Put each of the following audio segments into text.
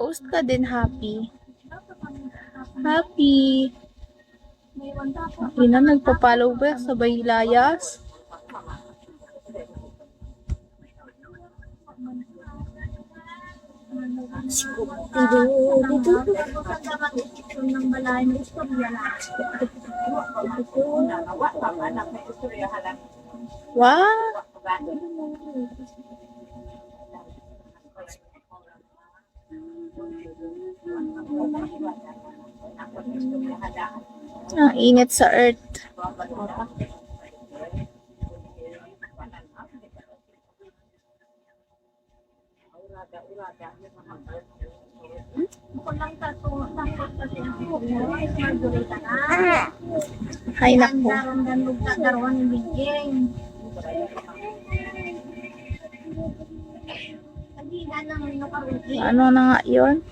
Post ka din, Happy. Happy. Ina, nagpa-follow ba sabay layas? Wow! Ang init sa earth. Ay, naku. Ano na nga yun?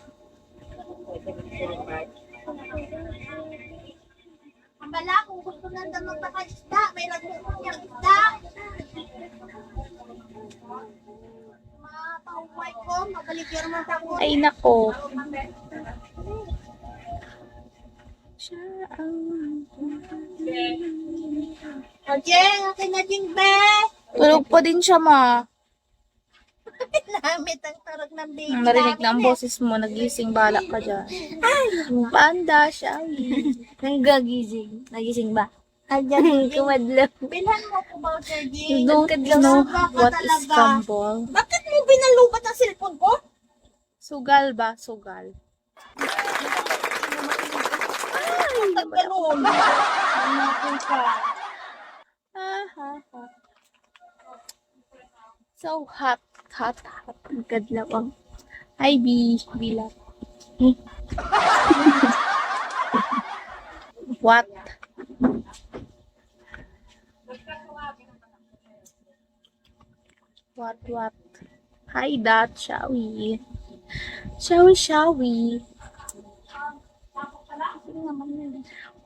Ang bala, kung gusto nang damang isda, may nagkukuha niyang isda. Mga pauway ko, mabaligyan mo sa ako. Ay, nako. O, Jeng, akin na Jeng, be. Tulog pa din siya, ma. Namit ang tarag ng baby Narinig na ang namin, boses mo, nagising, bala ka dyan. Panda siya. Nanggagising. Nagising ba? Ayan, kumadlaw. Bilhan mo ko ba, Sir Jeng? Don't know what is crumble. Bakit mo binalubat ang cellphone ko? Sugal ba? Sugal. Ang ganun. Hanapin ka. So hot, hot, hot. Ang kadlawang. Hi, B. Bilat. What? What? Hi, Dad. Shall we? Shall we?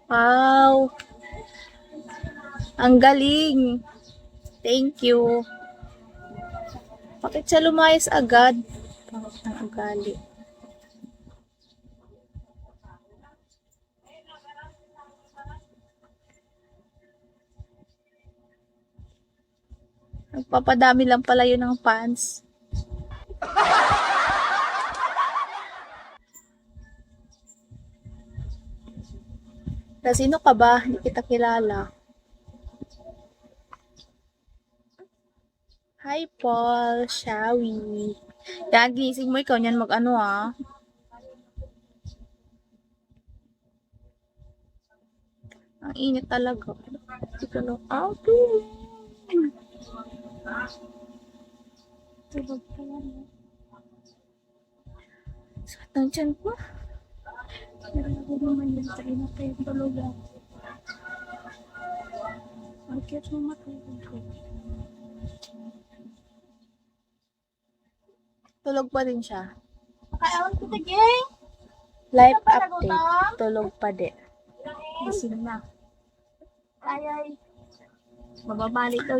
Wow. Ang galing. Thank you. Bakit siya lumayas agad? Bakit ang ugali? Nagpapadami lang pala yun ng fans. Sino ka ba? Hindi kita kilala. Hi, Paul. Shall we? Yan, gising mo. Ikaw niyan mag-ano, ah. Ang init talaga. Ito lang. Tulog pa yan. Sakit ng tiyan ko. Narinig naman yan sa ina kayo tulog. Ang cute mo matulog ko. Tulog pa din siya. Kailan ko, Jeng? Live update. Tulog pa din. Gising na. Ay. Mababalik daw